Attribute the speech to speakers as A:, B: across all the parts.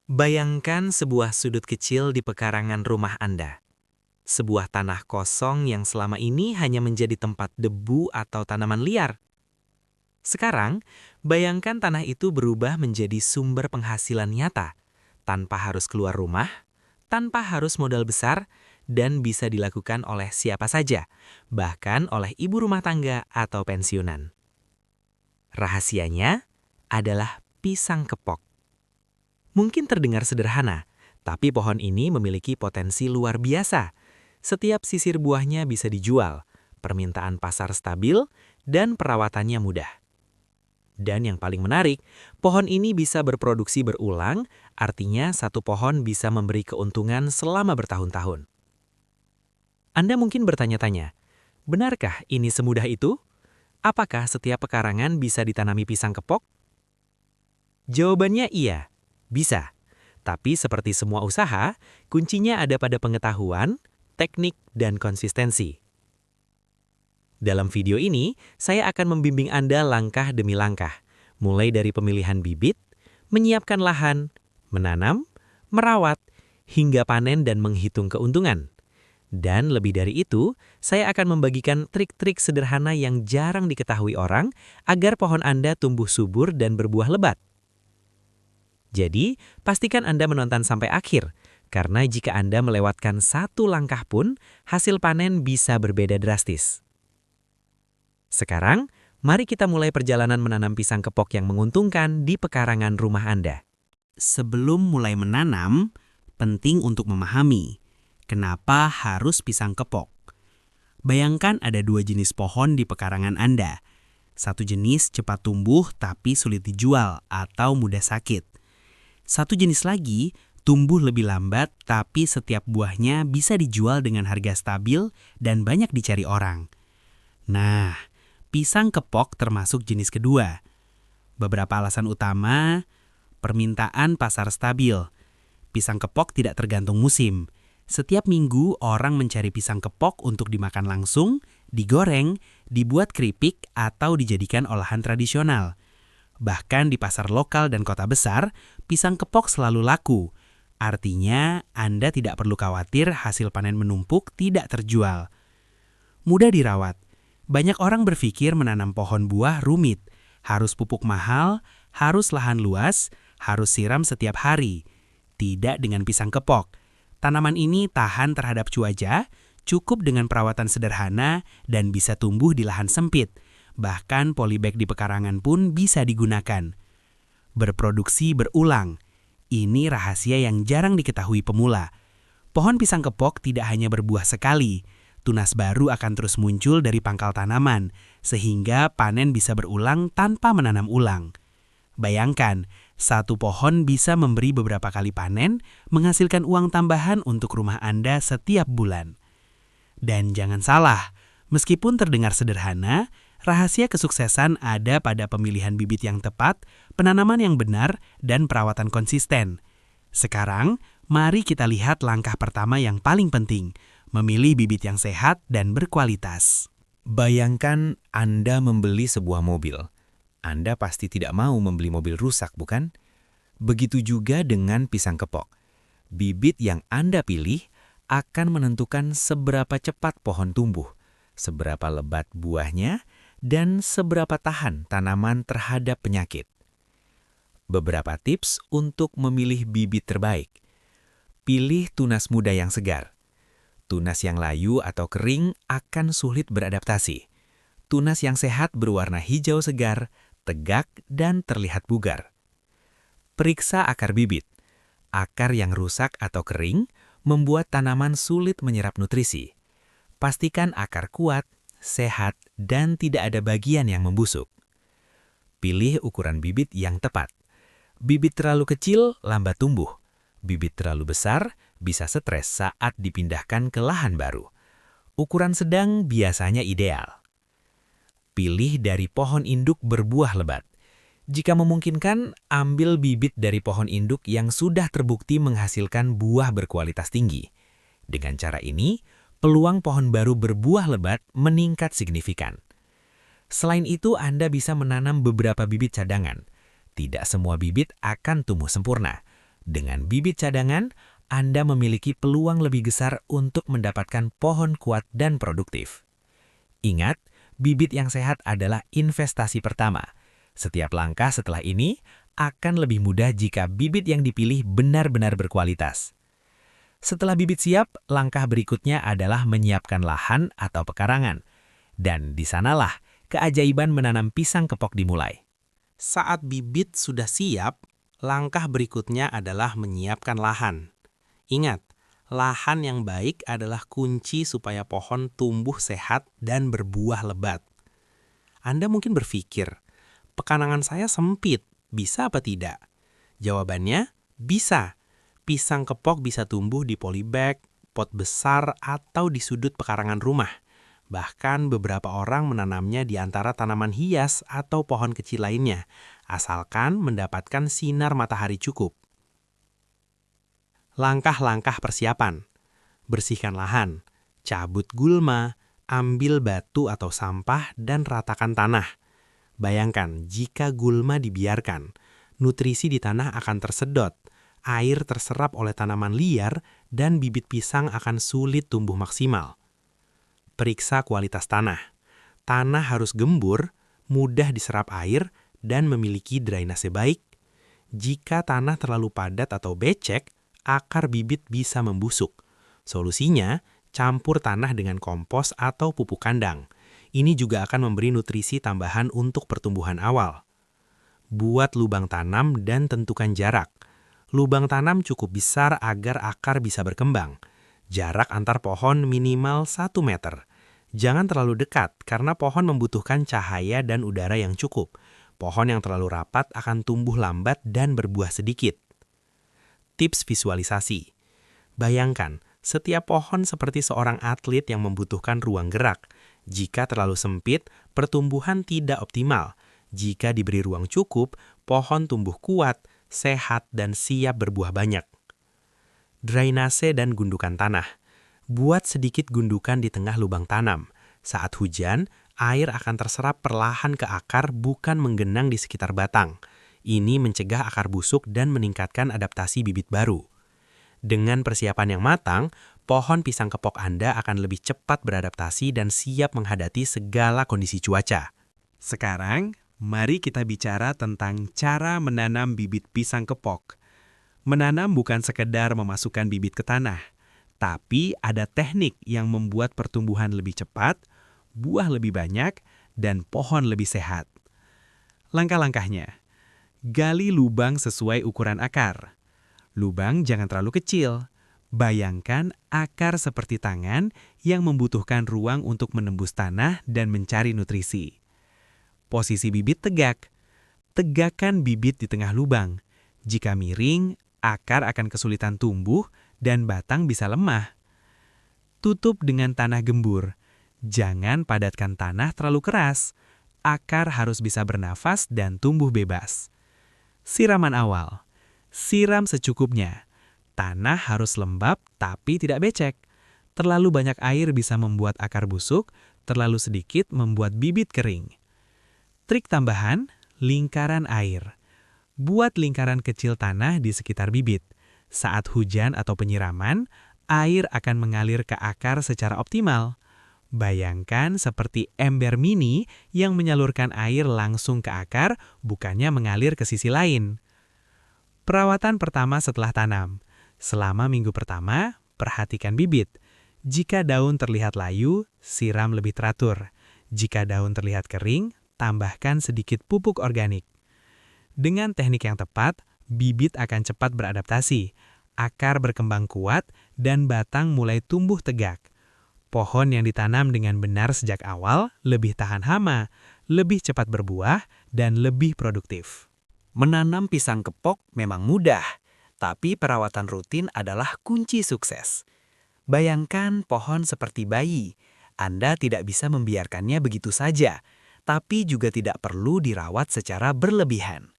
A: Bayangkan sebuah sudut kecil di pekarangan rumah Anda. Sebuah tanah kosong yang selama ini hanya menjadi tempat debu atau tanaman liar. Sekarang, bayangkan tanah itu berubah menjadi sumber penghasilan nyata, tanpa harus keluar rumah, tanpa harus modal besar, dan bisa dilakukan oleh siapa saja, bahkan oleh ibu rumah tangga atau pensiunan. Rahasianya adalah pisang kepok. Mungkin terdengar sederhana, tapi pohon ini memiliki potensi luar biasa. Setiap sisir buahnya bisa dijual, permintaan pasar stabil, dan perawatannya mudah. Dan yang paling menarik, pohon ini bisa berproduksi berulang, artinya satu pohon bisa memberi keuntungan selama bertahun-tahun. Anda mungkin bertanya-tanya, benarkah ini semudah itu? Apakah setiap pekarangan bisa ditanami pisang kepok? Jawabannya iya, bisa. Tapi seperti semua usaha, kuncinya ada pada pengetahuan, teknik, dan konsistensi. Dalam video ini, saya akan membimbing Anda langkah demi langkah, mulai dari pemilihan bibit, menyiapkan lahan, menanam, merawat, hingga panen dan menghitung keuntungan. Dan lebih dari itu, saya akan membagikan trik-trik sederhana yang jarang diketahui orang agar pohon Anda tumbuh subur dan berbuah lebat. Jadi, pastikan Anda menonton sampai akhir, karena jika Anda melewatkan satu langkah pun, hasil panen bisa berbeda drastis. Sekarang, mari kita mulai perjalanan menanam pisang kepok yang menguntungkan di pekarangan rumah Anda.
B: Sebelum mulai menanam, penting untuk memahami kenapa harus pisang kepok. Bayangkan ada dua jenis pohon di pekarangan Anda. Satu jenis cepat tumbuh tapi sulit dijual atau mudah sakit. Satu jenis lagi tumbuh lebih lambat tapi setiap buahnya bisa dijual dengan harga stabil dan banyak dicari orang. Nah, pisang kepok termasuk jenis kedua. Beberapa alasan utama: permintaan pasar stabil. Pisang kepok tidak tergantung musim. Setiap minggu orang mencari pisang kepok untuk dimakan langsung, digoreng, dibuat keripik, atau dijadikan olahan tradisional. Bahkan di pasar lokal dan kota besar, pisang kepok selalu laku. Artinya, Anda tidak perlu khawatir hasil panen menumpuk tidak terjual. Mudah dirawat. Banyak orang berpikir menanam pohon buah rumit. Harus pupuk mahal, harus lahan luas, harus siram setiap hari. Tidak dengan pisang kepok. Tanaman ini tahan terhadap cuaca, cukup dengan perawatan sederhana, dan bisa tumbuh di lahan sempit. Bahkan polybag di pekarangan pun bisa digunakan. Berproduksi berulang. Ini rahasia yang jarang diketahui pemula. Pohon pisang kepok tidak hanya berbuah sekali. Tunas baru akan terus muncul dari pangkal tanaman, sehingga panen bisa berulang tanpa menanam ulang. Bayangkan, satu pohon bisa memberi beberapa kali panen, menghasilkan uang tambahan untuk rumah Anda setiap bulan. Dan jangan salah, meskipun terdengar sederhana, rahasia kesuksesan ada pada pemilihan bibit yang tepat, penanaman yang benar, dan perawatan konsisten. Sekarang, mari kita lihat langkah pertama yang paling penting, memilih bibit yang sehat dan berkualitas.
A: Bayangkan Anda membeli sebuah mobil. Anda pasti tidak mau membeli mobil rusak, bukan? Begitu juga dengan pisang kepok. Bibit yang Anda pilih akan menentukan seberapa cepat pohon tumbuh, seberapa lebat buahnya, dan seberapa tahan tanaman terhadap penyakit. Beberapa tips untuk memilih bibit terbaik. Pilih tunas muda yang segar. Tunas yang layu atau kering akan sulit beradaptasi. Tunas yang sehat berwarna hijau segar, tegak, dan terlihat bugar. Periksa akar bibit. Akar yang rusak atau kering membuat tanaman sulit menyerap nutrisi. Pastikan akar kuat, sehat, dan tidak ada bagian yang membusuk. Pilih ukuran bibit yang tepat. Bibit terlalu kecil lambat tumbuh. Bibit terlalu besar bisa stres saat dipindahkan ke lahan baru. Ukuran sedang biasanya ideal. Pilih dari pohon induk berbuah lebat. Jika memungkinkan, ambil bibit dari pohon induk yang sudah terbukti menghasilkan buah berkualitas tinggi. Dengan cara ini, peluang pohon baru berbuah lebat meningkat signifikan. Selain itu, Anda bisa menanam beberapa bibit cadangan. Tidak semua bibit akan tumbuh sempurna. Dengan bibit cadangan, Anda memiliki peluang lebih besar untuk mendapatkan pohon kuat dan produktif. Ingat, bibit yang sehat adalah investasi pertama. Setiap langkah setelah ini akan lebih mudah jika bibit yang dipilih benar-benar berkualitas. Setelah bibit siap, langkah berikutnya adalah menyiapkan lahan atau pekarangan. Dan di sanalah keajaiban menanam pisang kepok dimulai.
B: Saat bibit sudah siap, langkah berikutnya adalah menyiapkan lahan. Ingat, lahan yang baik adalah kunci supaya pohon tumbuh sehat dan berbuah lebat. Anda mungkin berpikir, pekarangan saya sempit, bisa apa tidak? Jawabannya, bisa. Pisang kepok bisa tumbuh di polybag, pot besar, atau di sudut pekarangan rumah. Bahkan beberapa orang menanamnya di antara tanaman hias atau pohon kecil lainnya, asalkan mendapatkan sinar matahari cukup. Langkah-langkah persiapan. Bersihkan lahan, cabut gulma, ambil batu atau sampah, dan ratakan tanah. Bayangkan jika gulma dibiarkan, nutrisi di tanah akan tersedot, air terserap oleh tanaman liar, dan bibit pisang akan sulit tumbuh maksimal. Periksa kualitas tanah. Tanah harus gembur, mudah diserap air, dan memiliki drainase baik. Jika tanah terlalu padat atau becek, akar bibit bisa membusuk. Solusinya, campur tanah dengan kompos atau pupuk kandang. Ini juga akan memberi nutrisi tambahan untuk pertumbuhan awal. Buat lubang tanam dan tentukan jarak. Lubang tanam cukup besar agar akar bisa berkembang. Jarak antar pohon minimal 1 meter. Jangan terlalu dekat karena pohon membutuhkan cahaya dan udara yang cukup. Pohon yang terlalu rapat akan tumbuh lambat dan berbuah sedikit. Tips visualisasi. Bayangkan, setiap pohon seperti seorang atlet yang membutuhkan ruang gerak. Jika terlalu sempit, pertumbuhan tidak optimal. Jika diberi ruang cukup, pohon tumbuh kuat, sehat, dan siap berbuah banyak. Drainase dan gundukan tanah. Buat sedikit gundukan di tengah lubang tanam. Saat hujan, air akan terserap perlahan ke akar, bukan menggenang di sekitar batang. Ini mencegah akar busuk dan meningkatkan adaptasi bibit baru. Dengan persiapan yang matang, pohon pisang kepok Anda akan lebih cepat beradaptasi dan siap menghadapi segala kondisi cuaca. Sekarang, mari kita bicara tentang cara menanam bibit pisang kepok. Menanam bukan sekedar memasukkan bibit ke tanah, tapi ada teknik yang membuat pertumbuhan lebih cepat, buah lebih banyak, dan pohon lebih sehat. Langkah-langkahnya. Gali lubang sesuai ukuran akar. Lubang jangan terlalu kecil. Bayangkan akar seperti tangan yang membutuhkan ruang untuk menembus tanah dan mencari nutrisi. Posisi bibit tegak. Tegakkan bibit di tengah lubang. Jika miring, akar akan kesulitan tumbuh dan batang bisa lemah. Tutup dengan tanah gembur. Jangan padatkan tanah terlalu keras. Akar harus bisa bernafas dan tumbuh bebas. Siraman awal. Siram secukupnya. Tanah harus lembab tapi tidak becek. Terlalu banyak air bisa membuat akar busuk, terlalu sedikit membuat bibit kering. Trik tambahan, lingkaran air. Buat lingkaran kecil tanah di sekitar bibit. Saat hujan atau penyiraman, air akan mengalir ke akar secara optimal. Bayangkan seperti ember mini yang menyalurkan air langsung ke akar, bukannya mengalir ke sisi lain. Perawatan pertama setelah tanam. Selama minggu pertama, perhatikan bibit. Jika daun terlihat layu, siram lebih teratur. Jika daun terlihat kering, tambahkan sedikit pupuk organik. Dengan teknik yang tepat, bibit akan cepat beradaptasi. Akar berkembang kuat dan batang mulai tumbuh tegak. Pohon yang ditanam dengan benar sejak awal lebih tahan hama, lebih cepat berbuah, dan lebih produktif.
A: Menanam pisang kepok memang mudah, tapi perawatan rutin adalah kunci sukses. Bayangkan pohon seperti bayi. Anda tidak bisa membiarkannya begitu saja, tapi juga tidak perlu dirawat secara berlebihan.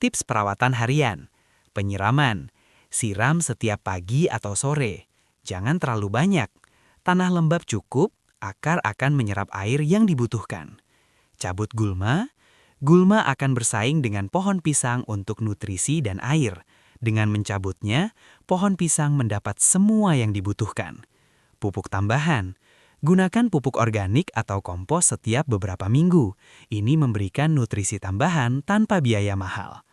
A: Tips perawatan harian. Penyiraman. Siram setiap pagi atau sore. Jangan terlalu banyak. Tanah lembab cukup, akar akan menyerap air yang dibutuhkan. Cabut gulma. Gulma akan bersaing dengan pohon pisang untuk nutrisi dan air.
B: Dengan mencabutnya, pohon pisang mendapat semua yang dibutuhkan. Pupuk tambahan. Gunakan pupuk organik atau kompos setiap beberapa minggu. Ini memberikan nutrisi tambahan tanpa biaya mahal.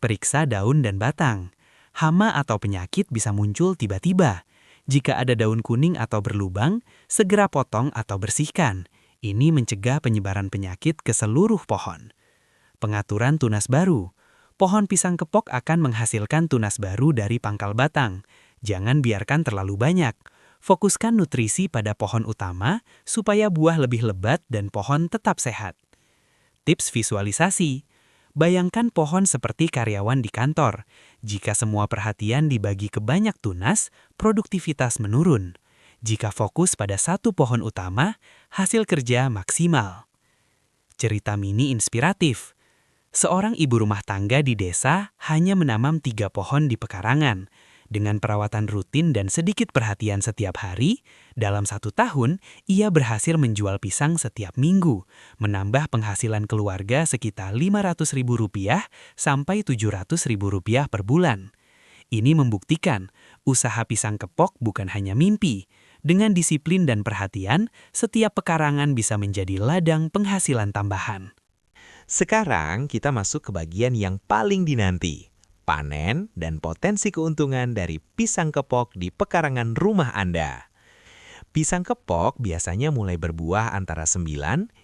B: Periksa daun dan batang. Hama atau penyakit bisa muncul tiba-tiba. Jika ada daun kuning atau berlubang, segera potong atau bersihkan. Ini mencegah penyebaran penyakit ke seluruh pohon. Pengaturan tunas baru. Pohon pisang kepok akan menghasilkan tunas baru dari pangkal batang. Jangan biarkan terlalu banyak. Fokuskan nutrisi pada pohon utama supaya buah lebih lebat dan pohon tetap sehat. Tips visualisasi. Bayangkan pohon seperti karyawan di kantor. Jika semua perhatian dibagi ke banyak tunas, produktivitas menurun. Jika fokus pada satu pohon utama, hasil kerja maksimal. Cerita mini inspiratif. Seorang ibu rumah tangga di desa hanya menanam 3 pohon di pekarangan. Dengan perawatan rutin dan sedikit perhatian setiap hari, dalam 1 tahun, ia berhasil menjual pisang setiap minggu, menambah penghasilan keluarga sekitar Rp500.000 sampai Rp700.000 per bulan. Ini membuktikan, usaha pisang kepok bukan hanya mimpi. Dengan disiplin dan perhatian, setiap pekarangan bisa menjadi ladang penghasilan tambahan.
A: Sekarang kita masuk ke bagian yang paling dinanti. Panen dan potensi keuntungan dari pisang kepok di pekarangan rumah Anda. Pisang kepok biasanya mulai berbuah antara 9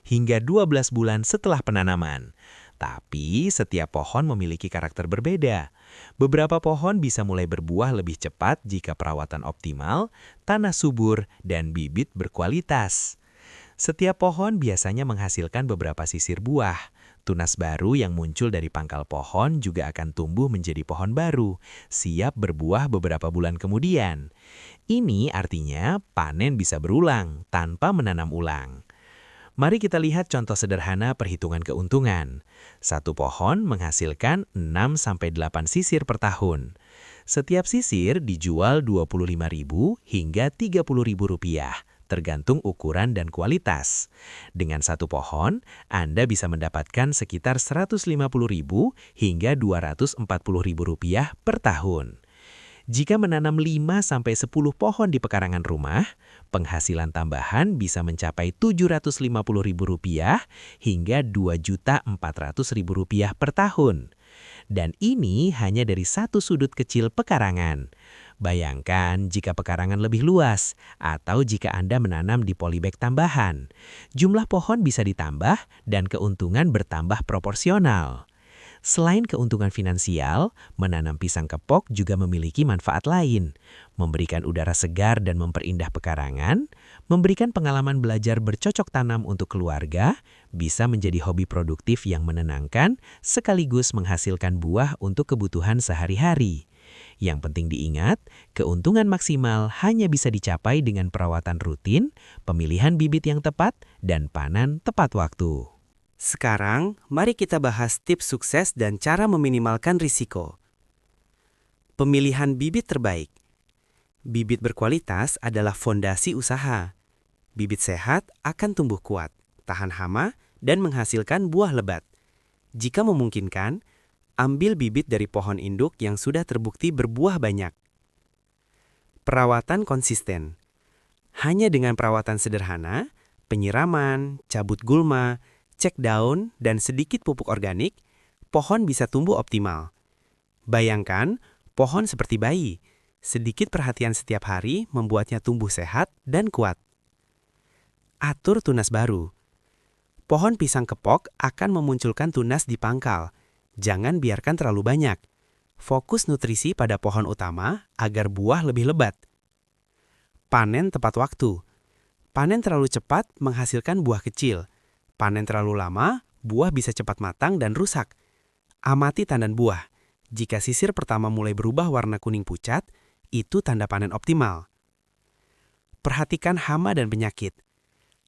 A: hingga 12 bulan setelah penanaman. Tapi setiap pohon memiliki karakter berbeda. Beberapa pohon bisa mulai berbuah lebih cepat jika perawatan optimal, tanah subur, dan bibit berkualitas. Setiap pohon biasanya menghasilkan beberapa sisir buah. Tunas baru yang muncul dari pangkal pohon juga akan tumbuh menjadi pohon baru, siap berbuah beberapa bulan kemudian. Ini artinya panen bisa berulang tanpa menanam ulang. Mari kita lihat contoh sederhana perhitungan keuntungan. Satu pohon menghasilkan 6-8 sisir per tahun. Setiap sisir dijual Rp25.000 hingga Rp30.000. Tergantung ukuran dan kualitas. Dengan satu pohon, Anda bisa mendapatkan sekitar Rp150.000 hingga Rp240.000 per tahun. Jika menanam 5-10 pohon di pekarangan rumah, penghasilan tambahan bisa mencapai Rp750.000 hingga Rp2.400.000 per tahun. Dan ini hanya dari satu sudut kecil pekarangan. Bayangkan jika pekarangan lebih luas, atau jika Anda menanam di polybag tambahan. Jumlah pohon bisa ditambah dan keuntungan bertambah proporsional. Selain keuntungan finansial, menanam pisang kepok juga memiliki manfaat lain. Memberikan udara segar dan memperindah pekarangan, memberikan pengalaman belajar bercocok tanam untuk keluarga, bisa menjadi hobi produktif yang menenangkan, sekaligus menghasilkan buah untuk kebutuhan sehari-hari. Yang penting diingat, keuntungan maksimal hanya bisa dicapai dengan perawatan rutin, pemilihan bibit yang tepat, dan panen tepat waktu.
B: Sekarang, mari kita bahas tips sukses dan cara meminimalkan risiko. Pemilihan bibit terbaik. Bibit berkualitas adalah fondasi usaha. Bibit sehat akan tumbuh kuat, tahan hama, dan menghasilkan buah lebat. Jika memungkinkan, ambil bibit dari pohon induk yang sudah terbukti berbuah banyak. Perawatan konsisten. Hanya dengan perawatan sederhana, penyiraman, cabut gulma, cek daun, dan sedikit pupuk organik, pohon bisa tumbuh optimal. Bayangkan, pohon seperti bayi. Sedikit perhatian setiap hari membuatnya tumbuh sehat dan kuat. Atur tunas baru. Pohon pisang kepok akan memunculkan tunas di pangkal. Jangan biarkan terlalu banyak. Fokus nutrisi pada pohon utama agar buah lebih lebat. Panen tepat waktu. Panen terlalu cepat menghasilkan buah kecil. Panen terlalu lama, buah bisa cepat matang dan rusak. Amati tandan buah. Jika sisir pertama mulai berubah warna kuning pucat, itu tanda panen optimal. Perhatikan hama dan penyakit.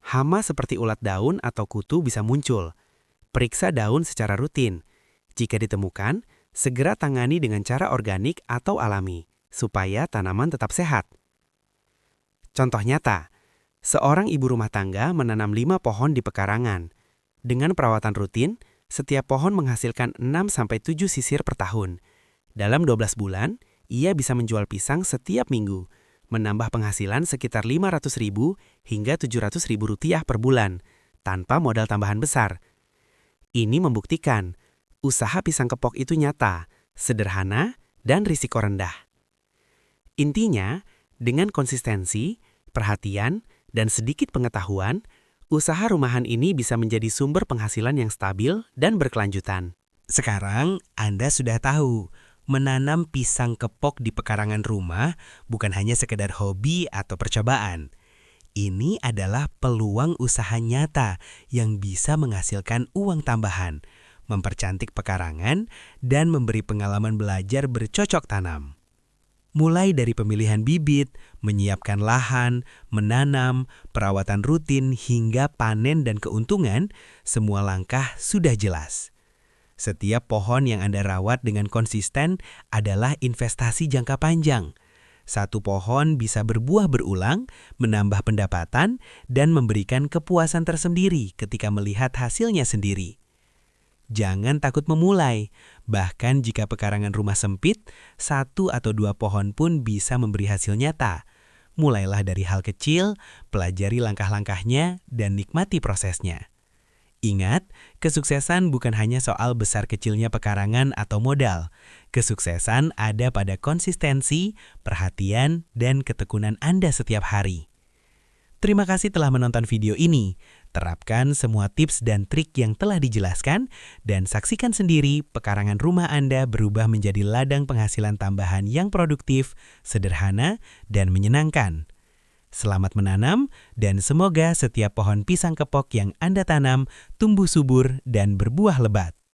B: Hama seperti ulat daun atau kutu bisa muncul. Periksa daun secara rutin. Jika ditemukan, segera tangani dengan cara organik atau alami, supaya tanaman tetap sehat. Contoh nyata, seorang ibu rumah tangga menanam 5 pohon di pekarangan. Dengan perawatan rutin, setiap pohon menghasilkan 6-7 sisir per tahun. Dalam 12 bulan, ia bisa menjual pisang setiap minggu, menambah penghasilan sekitar 500.000 hingga 700.000 rupiah per bulan, tanpa modal tambahan besar. Ini membuktikan, usaha pisang kepok itu nyata, sederhana, dan risiko rendah. Intinya, dengan konsistensi, perhatian, dan sedikit pengetahuan, usaha rumahan ini bisa menjadi sumber penghasilan yang stabil dan berkelanjutan.
C: Sekarang Anda sudah tahu, menanam pisang kepok di pekarangan rumah bukan hanya sekedar hobi atau percobaan. Ini adalah peluang usaha nyata yang bisa menghasilkan uang tambahan, mempercantik pekarangan, dan memberi pengalaman belajar bercocok tanam. Mulai dari pemilihan bibit, menyiapkan lahan, menanam, perawatan rutin, hingga panen dan keuntungan, semua langkah sudah jelas. Setiap pohon yang Anda rawat dengan konsisten adalah investasi jangka panjang. Satu pohon bisa berbuah berulang, menambah pendapatan, dan memberikan kepuasan tersendiri ketika melihat hasilnya sendiri. Jangan takut memulai, bahkan jika pekarangan rumah sempit, 1 atau 2 pohon pun bisa memberi hasil nyata. Mulailah dari hal kecil, pelajari langkah-langkahnya, dan nikmati prosesnya. Ingat, kesuksesan bukan hanya soal besar kecilnya pekarangan atau modal. Kesuksesan ada pada konsistensi, perhatian, dan ketekunan Anda setiap hari. Terima kasih telah menonton video ini. Terapkan semua tips dan trik yang telah dijelaskan dan saksikan sendiri pekarangan rumah Anda berubah menjadi ladang penghasilan tambahan yang produktif, sederhana, dan menyenangkan. Selamat menanam dan semoga setiap pohon pisang kepok yang Anda tanam tumbuh subur dan berbuah lebat.